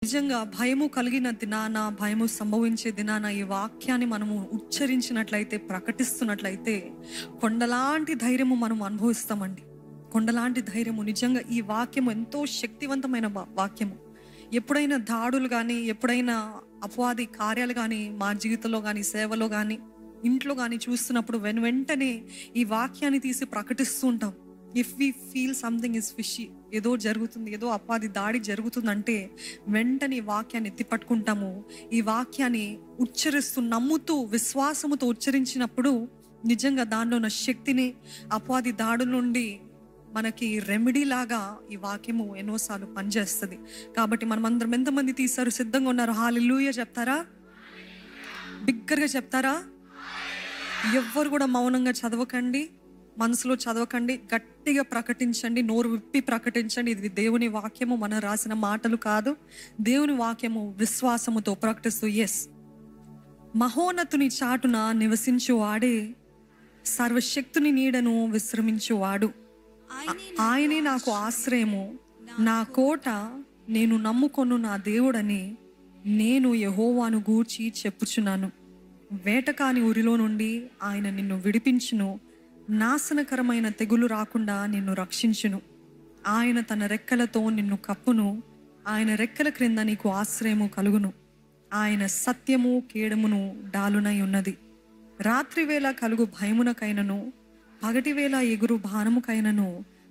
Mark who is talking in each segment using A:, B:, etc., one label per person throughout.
A: నిజంగా భయము కలిగిన దినాన, భయము సంభవించే దినాన ఈ వాక్యాన్ని మనము ఉచ్చరించినట్లయితే, ప్రకటిస్తున్నట్లయితే కొండలాంటి ధైర్యము మనం అనుభవిస్తామండి. కొండలాంటి ధైర్యము. నిజంగా ఈ వాక్యము ఎంతో శక్తివంతమైన వాక్యము. ఎప్పుడైనా దాడులు కానీ, ఎప్పుడైనా అపవాది కార్యాలు కానీ, మా జీవితంలో కానీ, సేవలో కానీ, ఇంట్లో కానీ చూస్తున్నప్పుడు వెంటనే ఈ వాక్యాన్ని తీసి ప్రకటిస్తూ ఉంటాం. If we feel something is fishy, ఏదో జరుగుతుంది, ఏదో అపవాది దాడి జరుగుతుందంటే వెంటనే ఈ వాక్యాన్ని ఎత్తిపట్టుకుంటాము. ఈ వాక్యాన్ని ఉచ్చరిస్తూ, నమ్ముతూ, విశ్వాసముతో ఉచ్చరించినప్పుడు నిజంగా దానిలో ఉన్న శక్తిని, అపవాది దాడుల నుండి మనకి రెమెడీ లాగా ఈ వాక్యము ఎన్నోసార్లు పనిచేస్తుంది. కాబట్టి మనం అందరం ఎంతమంది తీశారు, సిద్ధంగా ఉన్నారు? హల్లెలూయా చెప్తారా? బిగ్గరగా చెప్తారా? ఎవ్వరు కూడా మౌనంగా చదవకండి, మనసులో చదవకండి, గట్టిగా ప్రకటించండి, నోరు విప్పి ప్రకటించండి. ఇది దేవుని వాక్యము, మనం రాసిన మాటలు కాదు. దేవుని వాక్యము విశ్వాసముతో ప్రకటిస్తూ, ఎస్, మహోన్నతుని చాటున నివసించువాడే, సర్వశక్తుని నీడను విశ్రమించువాడు. ఆయనే నాకు ఆశ్రయము, నా కోట, నేను నమ్ముకొను నా దేవుడని నేను యెహోవాను గూర్చి చెప్పుచున్నాను. వేటకాని ఉరిలో నుండి ఆయన నిన్ను విడిపించును, నాశనకరమైన తెగులు రాకుండా నిన్ను రక్షించును. ఆయన తన రెక్కలతో నిన్ను కప్పును, ఆయన రెక్కల క్రింద నీకు ఆశ్రయము కలుగును. ఆయన సత్యము కేడమును డాలునై ఉన్నది. రాత్రివేళ కలుగు భయమునకైనను, పగటివేళ ఎగురు బాణముకైనను,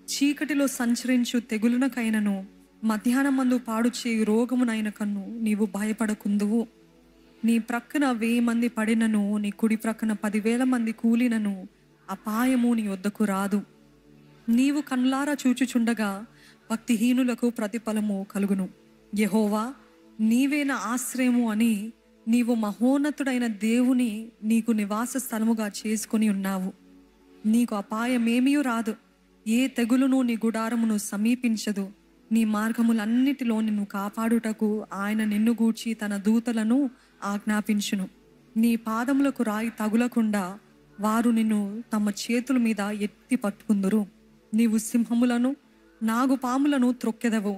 A: చీకటిలో సంచరించు తెగులునకైనను, మధ్యాహ్నమందు పాడు చేయు రోగమునైనకను నీవు భయపడకుందువు. నీ ప్రక్కన 1000 మంది పడినను, నీ కుడి ప్రక్కన 10,000 మంది కూలినను అపాయము నీ వద్దకు రాదు. నీవు కన్నులారా చూచుచుండగా భక్తిహీనులకు ప్రతిఫలము కలుగును. యెహోవా నీవే నా ఆశ్రయము అని నీవు మహోన్నతుడైన దేవుని నీకు నివాస స్థలముగా చేసుకొని ఉన్నావు. నీకు అపాయమేమీ రాదు, ఏ తెగులును నీ గుడారమును సమీపించదు. నీ మార్గములన్నిటిలో నిన్ను కాపాడుటకు ఆయన నిన్ను గూర్చి తన దూతలను ఆజ్ఞాపించును. నీ పాదములకు రాయి తగులకుండా వారు నిన్ను తమ చేతుల మీద ఎత్తి పట్టుకుందురు. నీవు సింహములను, నాగుపాములను త్రొక్కెదవు,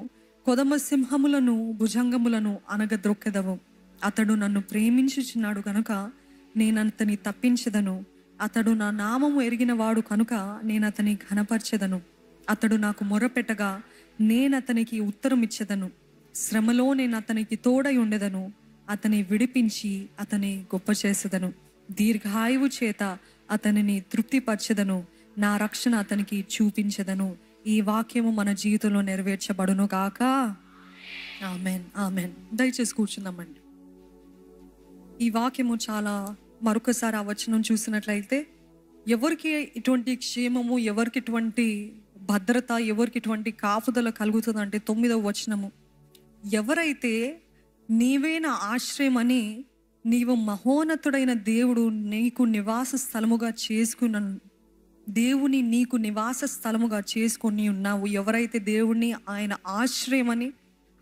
A: కొదమ సింహములను, భుజంగములను అనగద్రొక్కెదవు. అతడు నన్ను ప్రేమించుచున్నాడు కనుక నేనతని తప్పించెదను. అతడు నా నామము ఎరిగినవాడు కనుక నేనతని ఘనపరచెదను. అతడు నాకు మొరపెట్టగా నేనతనికి ఉత్తరమిచ్చెదను. శ్రమలో నేనతనికి తోడై ఉండెదను. అతని విడిపించి అతని గొప్ప చేసేదను. దీర్ఘాయువు చేత అతనిని తృప్తిపరచెదను. నా రక్షణ అతనికి చూపించెదను. ఈ వాక్యము మన జీవితంలో నెరవేర్చబడును గాక. Amen, amen. దయచేసి కూర్చుందామండి. ఈ వాక్యము చాలా, మరొకసారి ఆ వచనం చూసినట్లయితే, ఎవరికి ఇటువంటి క్షేమము, ఎవరికి ఇటువంటి భద్రత, ఎవరికి ఇటువంటి కాపుదల కలుగుతుందంటే 9వ వచనము, ఎవరైతే నీవే నా ఆశ్రయమని నీవు మహోన్నతుడైన దేవుడు నీకు నివాస స్థలముగా చేసుకున్న దేవుని నీకు నివాస స్థలముగా చేసుకొని ఉన్నావు. ఎవరైతే దేవుణ్ణి ఆయన ఆశ్రయమని,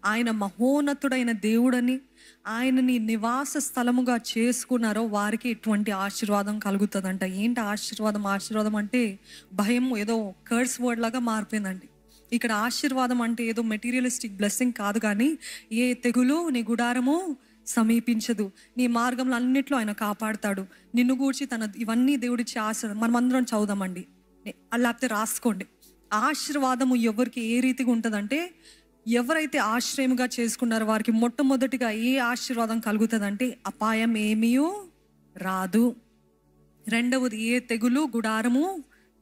A: ఆయన మహోన్నతుడైన దేవుడని, ఆయన నీ నివాస స్థలముగా చేసుకున్నారో వారికి ఇటువంటి ఆశీర్వాదం కలుగుతుందంట. ఏంటి ఆశీర్వాదం? ఆశీర్వాదం అంటే భయం ఏదో కర్స్ వర్డ్ లాగా మారిపోయిందండి. ఇక్కడ ఆశీర్వాదం అంటే ఏదో మెటీరియలిస్టిక్ బ్లెస్సింగ్ కాదు, కానీ ఏ తెగులు నీ గుడారము సమీపించదు, నీ మార్గంలో అన్నిట్లో ఆయన కాపాడుతాడు, నిన్ను గూర్చి తన ఇవన్నీ దేవుడిచ్చి ఆశీర్వాదం. మనమందరం చదువుదామండి, లేకపోతే రాసుకోండి. ఆశీర్వాదము ఎవరికి ఏ రీతిగా ఉంటుందంటే, ఎవరైతే ఆశ్రయముగా చేసుకున్నారో వారికి మొట్టమొదటిగా ఏ ఆశీర్వాదం కలుగుతుందంటే, అపాయం ఏమీ రాదు. రెండవది, ఏ తెగులు గుడారము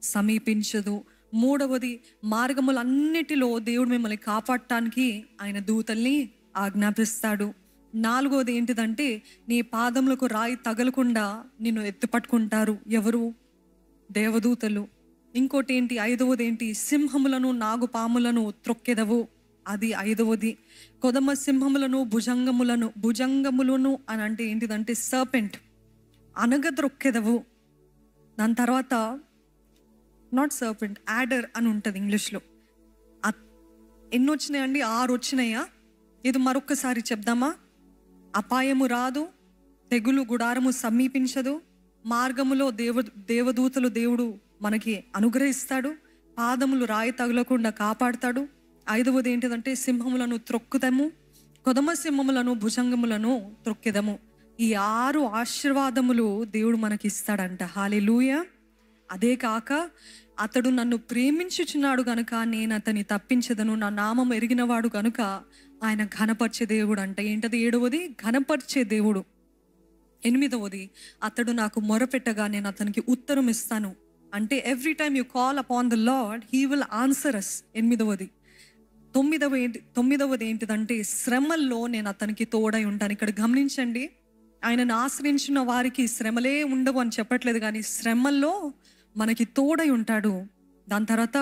A: సమీపించదు. మూడవది, మార్గములన్నిటిలో దేవుడు మిమ్మల్ని కాపాడటానికి ఆయన దూతల్ని ఆజ్ఞాపిస్తాడు. నాలుగవది ఏంటిదంటే, నీ పాదములకు రాయి తగలకుండా నిన్ను ఎత్తిపట్టుకుంటారు. ఎవరు? దేవదూతలు. ఇంకోటి ఏంటి? ఐదవది ఏంటి? సింహములను, నాగుపాములను త్రొక్కెదవు. అది ఐదవది. కొదమ సింహములను, భుజంగములను అని అంటే ఏంటిదంటే సర్పెంట్, అనగద్రొక్కెదవు. దాని తర్వాత నాట్ సర్పెంట్, యాడర్ అని ఉంటుంది ఇంగ్లీష్లో. ఎన్ని వచ్చినాయండి? 6 వచ్చినాయా? ఇది మరొక్కసారి చెప్దామా? అపాయము రాదు, తెగులు గుడారము సమీపించదు, మార్గములో దేవదూతలు దేవుడు మనకి అనుగ్రహిస్తాడు, పాదములు రాయి తగలకుండా కాపాడుతాడు. ఐదవది ఏంటిదంటే సింహములను త్రొక్కుతాము. కొదమ సింహములను భుజంగములను త్రొక్కెదము. ఈ 6 ఆశీర్వాదములు దేవుడు మనకి ఇస్తాడంట. హల్లెలూయా. అదే కాక అతడు నన్ను ప్రేమించుచున్నాడు గనుక నేను అతన్ని తప్పించదను, నా నామం ఎరిగినవాడు గనుక ఆయన ఘనపరిచే దేవుడు అంట. ఏంటది? 7వది ఘనపరిచే దేవుడు. 8వది అతడు నాకు మొరపెట్టగా నేను అతనికి ఉత్తరం ఇస్తాను. అంటే every time you call upon the Lord he will answer us. 8వది. 9వది ఏంటిదంటే శ్రమల్లో నేను అతనికి తోడై ఉంటాను. ఇక్కడ గమనించండి, ఆయనను ఆశ్రయించిన వారికి శ్రమలే ఉండవు అని చెప్పట్లేదు, కానీ శ్రమల్లో మనకి తోడై ఉంటాడు. దాని తర్వాత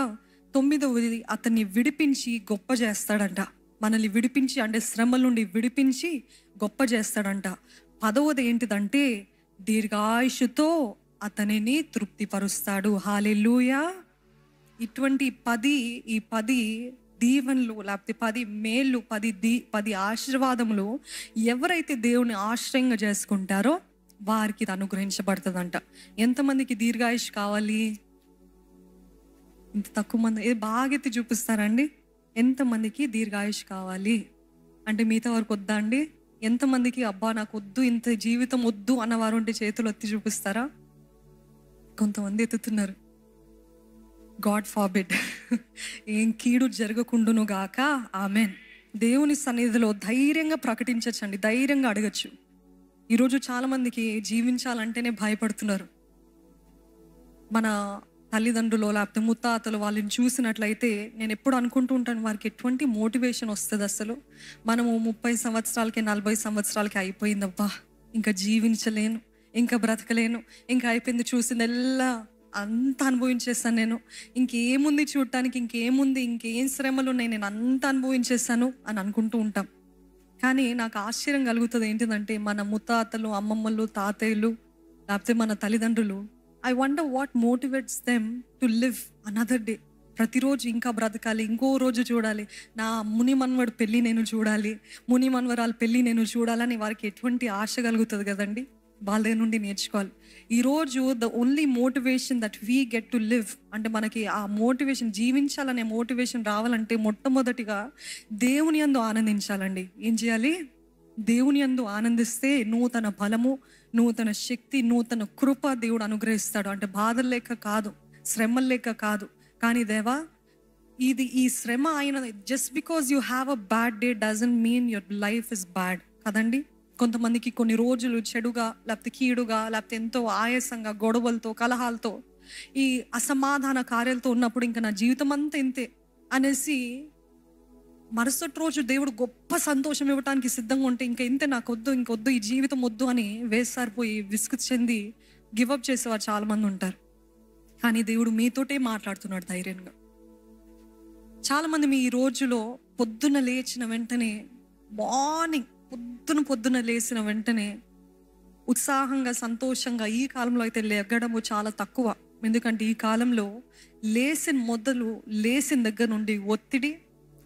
A: 9వది అతన్ని విడిపించి గొప్ప చేస్తాడంట. మనల్ని విడిపించి, అంటే శ్రమల నుండి విడిపించి గొప్ప చేస్తాడంట. 10వది ఏంటిదంటే దీర్ఘాయుషుతో అతనిని తృప్తిపరుస్తాడు. హల్లెలూయా. ఇటువంటి 10 దీవెనలు, లేకపోతే 10 మేళ్ళు, 10 ఆశీర్వాదములు ఎవరైతే దేవుని ఆశ్రయంగా చేసుకుంటారో వారికి ఇది అనుగ్రహించబడుతుందంట. ఎంతమందికి దీర్ఘాయుష్ కావాలి? ఇంత తక్కువ మంది బాగా ఎత్తి చూపిస్తారండి. ఎంతమందికి దీర్ఘాయుష్ కావాలి అంటే మిగతా వారికి వద్దా అండి? ఎంతమందికి అబ్బా నాకు వద్దు, ఇంత జీవితం వద్దు అన్నవారు ఉంటే చేతులు ఎత్తి చూపిస్తారా? కొంతమంది ఎత్తుతున్నారు. God forbid. ఏం కీడు జరగకుండును గాక. ఆమెన్. దేవుని సన్నిధిలో ధైర్యంగా ప్రకటించచ్చండి, ధైర్యంగా అడగచ్చు. ఈరోజు చాలా మందికి జీవించాలంటేనే భయపడుతున్నారు. మన తల్లిదండ్రులు లేకపోతే ముత్తాతలు వాళ్ళని చూసినట్లయితే నేను ఎప్పుడు అనుకుంటూ ఉంటాను, వారికి ఎటువంటి మోటివేషన్ వస్తుంది అసలు. మనము 30 సంవత్సరాలకి 40 సంవత్సరాలకి అయిపోయిందబ్బా, ఇంకా జీవించలేను, ఇంకా బ్రతకలేను, ఇంకా అయిపోయింది, చూసిందెల్లా అంత అనుభవించేస్తాను నేను, ఇంకేముంది చూడటానికి, ఇంకేముంది, ఇంకేం శ్రమలు ఉన్నాయి, నేను అంత అనుభవించేస్తాను అని అనుకుంటూ ఉంటాం. కానీ నాకు ఆశ్చర్యం కలుగుతుంది ఏంటిదంటే మన ముత్తాతలు, అమ్మమ్మలు, తాతయ్యలు లేకపోతే మన తల్లిదండ్రులు, I wonder what motivates them to live another day. ప్రతిరోజు ఇంకా బ్రతకాలి, ఇంకో రోజు చూడాలి, నా ముని మన్వడు పెళ్ళి నేను చూడాలి, ముని మన్వరాలు పెళ్ళి నేను చూడాలని వారికి ఎటువంటి ఆశ కలుగుతుంది కదండి. వాళ్ళ దగ్గర నుండి నేర్చుకోవాలి. ఈరోజు the only motivation that we get to live, అంటే మనకి ఆ మోటివేషన్, జీవించాలనే మోటివేషన్ రావాలంటే మొట్టమొదటిగా దేవుని యందు ఆనందించాలండి. ఏం చేయాలి? దేవుని యందు ఆనందిస్తే నూతన బలము, నూతన శక్తి, నూతన కృప దేవుడు అనుగ్రహిస్తాడు. అంటే బాధలు లేక కాదు, శ్రమలు లేక కాదు, కానీ దేవా ఈ శ్రమ అయిన just because you have a bad day doesn't mean your life is bad కదండి. కొంతమందికి కొన్ని రోజులు చెడుగా, లేకపోతే కీడుగా, లేకపోతే ఎంతో ఆయాసంగా, గొడవలతో, కలహాలతో, ఈ అసమాధాన కార్యాలతో ఉన్నప్పుడు ఇంకా నా జీవితం అంతా ఇంతే అనేసి మరుసటి రోజు దేవుడు గొప్ప సంతోషం ఇవ్వడానికి సిద్ధంగా ఉంటే ఇంకా ఇంతే, నాకు వద్దు, ఇంకొద్దు, ఈ జీవితం వద్దు అని వేసారిపోయి విసుగు చెంది గివప్ చేసేవారు చాలా మంది ఉంటారు. కానీ దేవుడు మీతోటే మాట్లాడుతున్నాడు ధైర్యంగా. చాలా మంది మీ ఈ రోజులో పొద్దున్న లేచిన వెంటనే, మార్నింగ్ పొద్దున లేచిన వెంటనే ఉత్సాహంగా, సంతోషంగా, ఈ కాలంలో అయితే లెగ్గడము చాలా తక్కువ. ఎందుకంటే ఈ కాలంలో లేచిన దగ్గర నుండి ఒత్తిడి,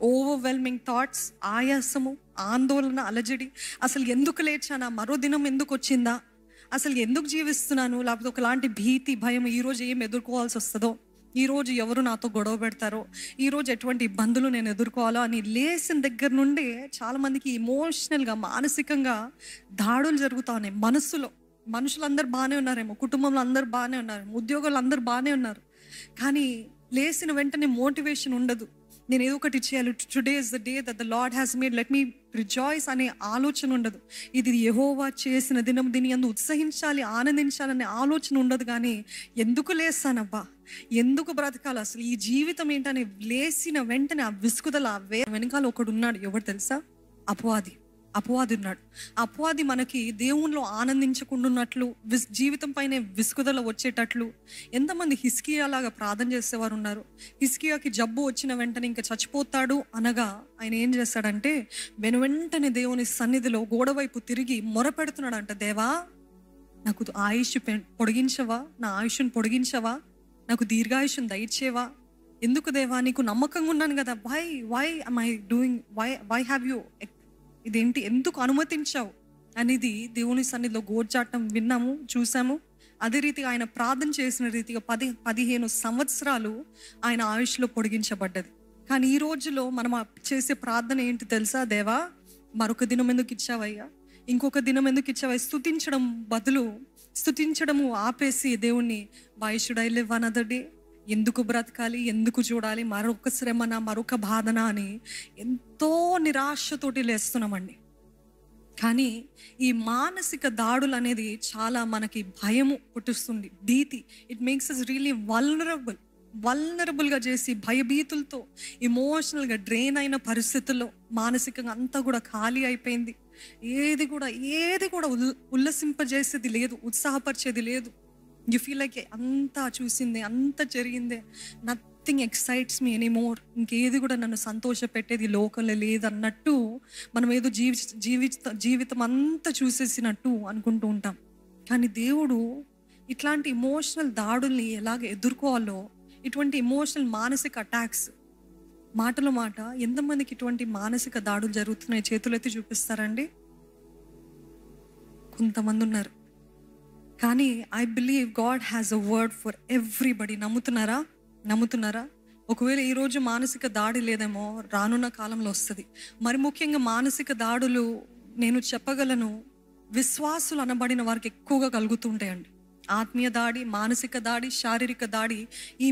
A: ఓవర్వెల్మింగ్ థాట్స్, ఆయాసము, ఆందోళన, అలజడి, అసలు ఎందుకు లేచానా, మరో దినం ఎందుకు వచ్చిందా, అసలు ఎందుకు జీవిస్తున్నాను, లేకపోతే ఒకలాంటి భీతి, భయం, ఈరోజు ఏం ఎదుర్కోవాల్సి వస్తుందో, ఈరోజు ఎవరు నాతో గొడవ పెడతారో, ఈరోజు ఎటువంటి ఇబ్బందులు నేను ఎదుర్కోవాలో అని లేచిన దగ్గర నుండి చాలామందికి ఎమోషనల్గా, మానసికంగా దాడులు జరుగుతూ ఉన్నాయి మనస్సులో. మనుషులందరూ బాగానే ఉన్నారేమో, కుటుంబంలో అందరూ బాగానే ఉన్నారు, ఉద్యోగాలు అందరూ బాగానే ఉన్నారు, కానీ లేచిన వెంటనే మోటివేషన్ ఉండదు. నేను ఏదో ఒకటి చేయాలి, today is the day that the lord has made, let me rejoice అనే ఆలోచన ఉండదు. ఇది యెహోవా చేసిన దినం, దీని యందు ఉత్సహించాలి, ఆనందించాలనే ఆలోచన ఉండదు. కానీ ఎందుకు లేస్తానబ్బా, ఎందుకు బ్రతకాలి, అసలు ఈ జీవితం ఏంటని లేచిన వెంటనే ఆ విసుగుదల వెనకాల ఒకడు ఉన్నాడు. ఎవరు తెలుసా? అపవాది ఉన్నాడు. అపవాది మనకి దేవుణ్ణిలో ఆనందించకుండాన్నట్లు, జీవితం పైనే విసుగుదల వచ్చేటట్లు. ఎంతమంది హిజ్కియా లాగా ప్రార్థన చేసేవారు ఉన్నారు. హిజ్కియాకి జబ్బు వచ్చిన వెంటనే ఇంకా చచ్చిపోతాడు అనగా ఆయన ఏం చేస్తాడంటే వెంటనే దేవుని సన్నిధిలో గోడవైపు తిరిగి మొరపెడుతున్నాడంట, దేవా నాకు ఆయుష్ పొడిగించవా, నా ఆయుష్ను పొడిగించవా, నాకు దీర్ఘాయుష్ను దయచేవా, ఎందుకు దేవా, నీకు నమ్మకంగా ఉన్నాను కదా, why am I doing, why have you, ఇదేంటి, ఎందుకు అనుమతించావు అనేది దేవుని సన్నిధిలో గోర్చాటం విన్నాము, చూసాము. అదే రీతిగా ఆయన ప్రార్థన చేసిన రీతిగా 15 సంవత్సరాలు ఆయన ఆయుష్లో పొడిగించబడ్డది. కానీ ఈ రోజులో మనం చేసే ప్రార్థన ఏంటి తెలుసా? దేవా మరొక దినం ఎందుకు ఇచ్చావయ్యా, ఇంకొక దినం ఎందుకు ఇచ్చావయ్యా? స్తుతించడం బదులు, స్తుతించడము ఆపేసి దేవుణ్ణి, why should I live another day, ఎందుకు బ్రతకాలి, ఎందుకు చూడాలి, మరొక శ్రమన, మరొక బాధన అని ఎంతో నిరాశతోటి లేస్తున్నామండి. కానీ ఈ మానసిక దాడులు అనేది చాలా మనకి భయము పుట్టిస్తుంది, భీతి. ఇట్ మేక్స్ అస్ రియలీ వల్నరబుల్గా చేసి, భయభీతులతో, ఇమోషనల్గా డ్రైన్ అయిన పరిస్థితుల్లో, మానసికంగా అంతా కూడా ఖాళీ అయిపోయింది. ఏది కూడా ఉల్లసింపజేసేది లేదు, ఉత్సాహపరిచేది లేదు. యు ఫీల్ లైక్ అంతా చూసిందే, అంతా జరిగిందే, నథింగ్ ఎక్సైట్స్ మీ ఎనీమోర్. ఇంకేది కూడా నన్ను సంతోష పెట్టేది లోకంలో లేదన్నట్టు మనం ఏదో జీవితం అంతా చూసేసినట్టు అనుకుంటూ ఉంటాం. కానీ దేవుడు ఇట్లాంటి ఇమోషనల్ దాడుల్ని ఎలాగ ఎదుర్కోవాలో, ఇటువంటి ఇమోషనల్ మానసిక అటాక్స్, మాటలో మాట ఎంతమందికి ఇటువంటి మానసిక దాడులు జరుగుతున్నాయి చేతులు ఎత్తి చూపిస్తారండి? కొంతమంది ఉన్నారు. కానీ I believe God has a word for everybody. నమ్ముతున్నారా? ఒకవేళ ఈరోజు మానసిక దాడి లేదేమో, రానున్న కాలంలో వస్తుంది. మరి ముఖ్యంగా మానసిక దాడులు నేను చెప్పగలను, విశ్వాసులు అనబడిన వారికి ఎక్కువగా కలుగుతుంటాయండి. ఆత్మీయ దాడి, మానసిక దాడి, శారీరక దాడి, ఈ